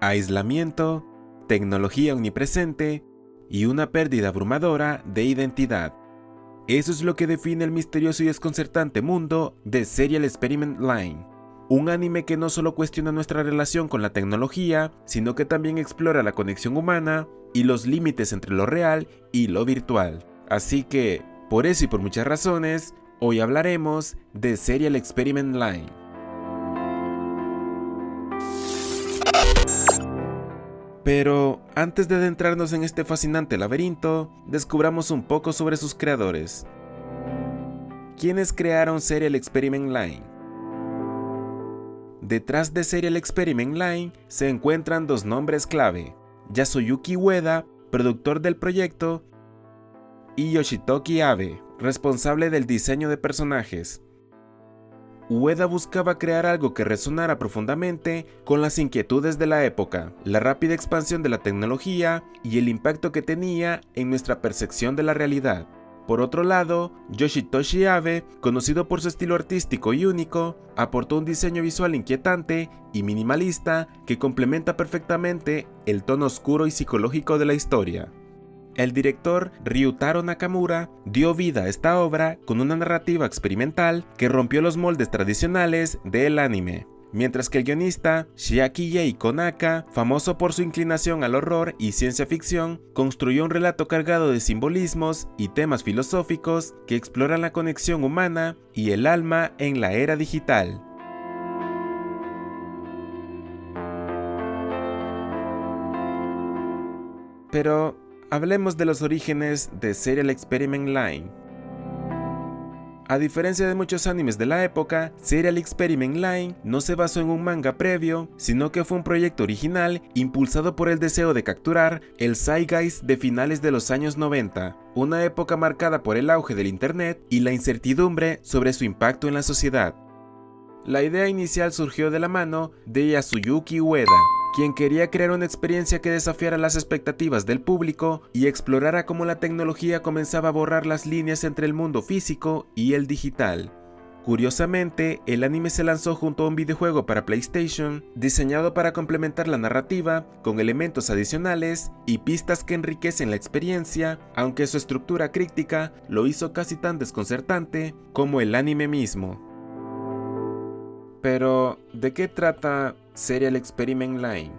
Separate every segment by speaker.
Speaker 1: aislamiento, tecnología omnipresente y una pérdida abrumadora de identidad. Eso es lo que define el misterioso y desconcertante mundo de Serial Experiment Line, un anime que no solo cuestiona nuestra relación con la tecnología, sino que también explora la conexión humana y los límites entre lo real y lo virtual. Así que, por eso y por muchas razones, hoy hablaremos de Serial Experiment Line. Pero antes de adentrarnos en este fascinante laberinto, descubramos un poco sobre sus creadores. ¿Quiénes crearon Serial Experiment Line? Detrás de Serial Experiment Line se encuentran dos nombres clave: Yasuyuki Ueda, productor del proyecto, y Yoshitoki Abe, responsable del diseño de personajes. Ueda buscaba crear algo que resonara profundamente con las inquietudes de la época, la rápida expansión de la tecnología y el impacto que tenía en nuestra percepción de la realidad. Por otro lado, Yoshitoshi Abe, conocido por su estilo artístico y único, aportó un diseño visual inquietante y minimalista que complementa perfectamente el tono oscuro y psicológico de la historia. El director Ryutaro Nakamura dio vida a esta obra con una narrativa experimental que rompió los moldes tradicionales del anime, mientras que el guionista Chiaki Konaka, famoso por su inclinación al horror y ciencia ficción, construyó un relato cargado de simbolismos y temas filosóficos que exploran la conexión humana y el alma en la era digital. Pero hablemos de los orígenes de Serial Experiment Line. A diferencia de muchos animes de la época, Serial Experiment Line no se basó en un manga previo, sino que fue un proyecto original impulsado por el deseo de capturar el zeitgeist de finales de los años 90, una época marcada por el auge del internet y la incertidumbre sobre su impacto en la sociedad. La idea inicial surgió de la mano de Yasuyuki Ueda, quien quería crear una experiencia que desafiara las expectativas del público y explorara cómo la tecnología comenzaba a borrar las líneas entre el mundo físico y el digital. Curiosamente, el anime se lanzó junto a un videojuego para PlayStation, diseñado para complementar la narrativa con elementos adicionales y pistas que enriquecen la experiencia, aunque su estructura críptica lo hizo casi tan desconcertante como el anime mismo. Pero, ¿de qué trata Serial Experiment Line?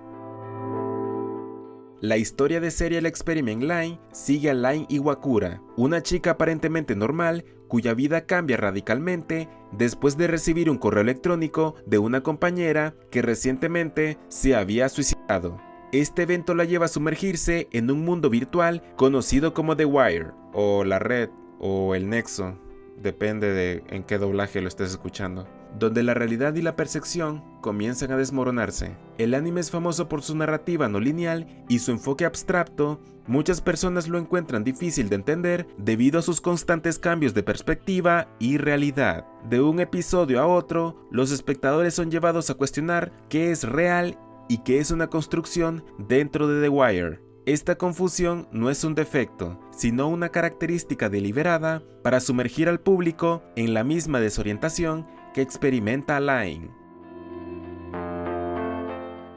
Speaker 1: La historia de Serial Experiment Line sigue a Line Iwakura, una chica aparentemente normal cuya vida cambia radicalmente después de recibir un correo electrónico de una compañera que recientemente se había suicidado. Este evento la lleva a sumergirse en un mundo virtual conocido como The Wire, o la red, o el nexo, depende de en qué doblaje lo estés escuchando, donde la realidad y la percepción comienzan a desmoronarse. El anime es famoso por su narrativa no lineal y su enfoque abstracto. Muchas personas lo encuentran difícil de entender debido a sus constantes cambios de perspectiva y realidad. De un episodio a otro, los espectadores son llevados a cuestionar qué es real y qué es una construcción dentro de The Wire. Esta confusión no es un defecto, sino una característica deliberada para sumergir al público en la misma desorientación que experimenta Line.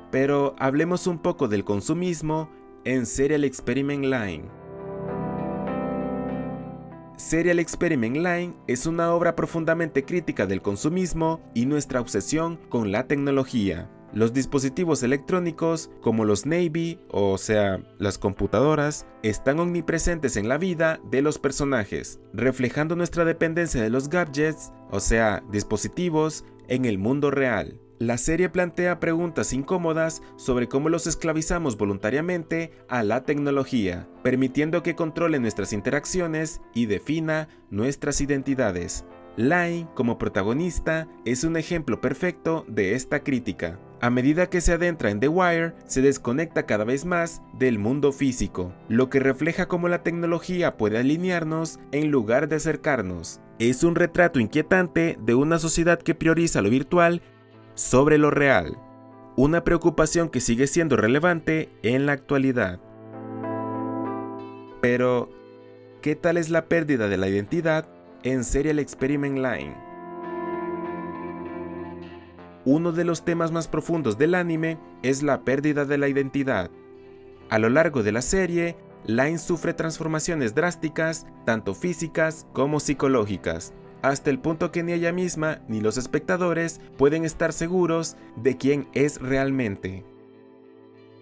Speaker 1: Pero hablemos un poco del consumismo en Serial Experiment Line. Serial Experiment Line es una obra profundamente crítica del consumismo y nuestra obsesión con la tecnología. Los dispositivos electrónicos, como los Navy, o sea, las computadoras, están omnipresentes en la vida de los personajes, reflejando nuestra dependencia de los gadgets, o sea, dispositivos, en el mundo real. La serie plantea preguntas incómodas sobre cómo los esclavizamos voluntariamente a la tecnología, permitiendo que controle nuestras interacciones y defina nuestras identidades. Line, como protagonista, es un ejemplo perfecto de esta crítica. A medida que se adentra en The Wire, se desconecta cada vez más del mundo físico, lo que refleja cómo la tecnología puede alinearnos en lugar de acercarnos. Es un retrato inquietante de una sociedad que prioriza lo virtual sobre lo real, una preocupación que sigue siendo relevante en la actualidad. Pero, ¿qué tal es la pérdida de la identidad en Serial Experiment Line? uno de los temas más profundos del anime es la pérdida de la identidad. A lo largo de la serie, Line sufre transformaciones drásticas, tanto físicas como psicológicas, hasta el punto que ni ella misma ni los espectadores pueden estar seguros de quién es realmente.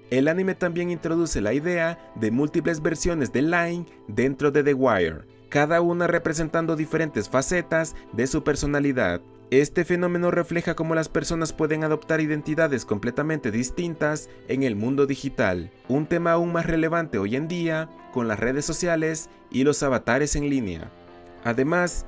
Speaker 1: El anime también introduce la idea de múltiples versiones de Line dentro de The Wire, cada una representando diferentes facetas de su personalidad. Este fenómeno refleja cómo las personas pueden adoptar identidades completamente distintas en el mundo digital, un tema aún más relevante hoy en día con las redes sociales y los avatares en línea. Además,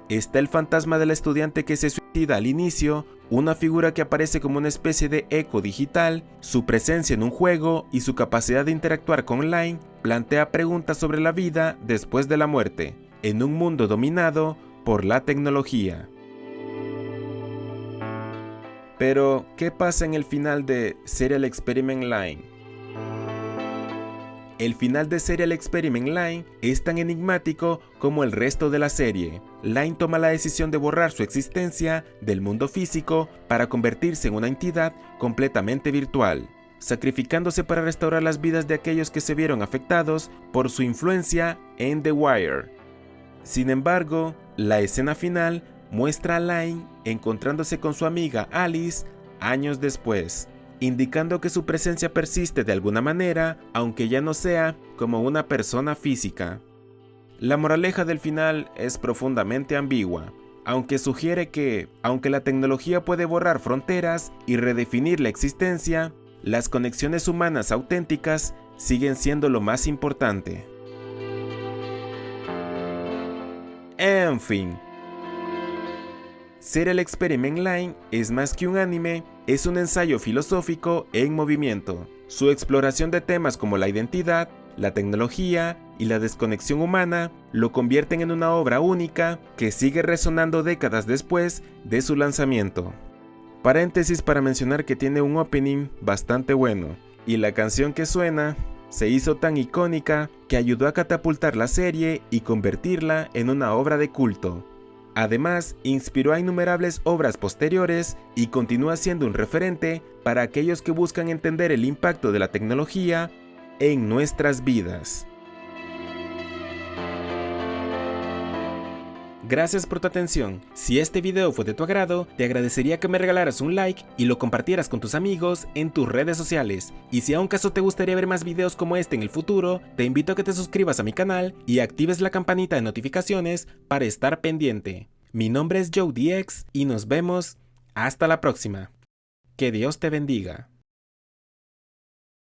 Speaker 1: está el fantasma del estudiante que se suicida al inicio, una figura que aparece como una especie de eco digital. Su presencia en un juego y su capacidad de interactuar con Line plantea preguntas sobre la vida después de la muerte, en un mundo dominado por la tecnología. Pero, ¿qué pasa en el final de Serial Experiment Line? El final de Serial Experiment Line es tan enigmático como el resto de la serie. Line toma la decisión de borrar su existencia del mundo físico para convertirse en una entidad completamente virtual, sacrificándose para restaurar las vidas de aquellos que se vieron afectados por su influencia en The Wire. Sin embargo, la escena final muestra a Line encontrándose con su amiga Alice años después, indicando que su presencia persiste de alguna manera, aunque ya no sea como una persona física. La moraleja del final es profundamente ambigua, aunque sugiere que, aunque la tecnología puede borrar fronteras y redefinir la existencia, las conexiones humanas auténticas siguen siendo lo más importante. En fin, Serial Experiment Line es más que un anime, es un ensayo filosófico en movimiento. Su exploración de temas como la identidad, la tecnología y la desconexión humana lo convierten en una obra única que sigue resonando décadas después de su lanzamiento. Paréntesis para mencionar que tiene un opening bastante bueno, y la canción que suena se hizo tan icónica que ayudó a catapultar la serie y convertirla en una obra de culto. Además, inspiró a innumerables obras posteriores y continúa siendo un referente para aquellos que buscan entender el impacto de la tecnología en nuestras vidas. Gracias por tu atención. Si este video fue de tu agrado, te agradecería que me regalaras un like y lo compartieras con tus amigos en tus redes sociales. Y si aún caso te gustaría ver más videos como este en el futuro, te invito a que te suscribas a mi canal y actives la campanita de notificaciones para estar pendiente. Mi nombre es JoeDX y nos vemos hasta la próxima. Que Dios te bendiga.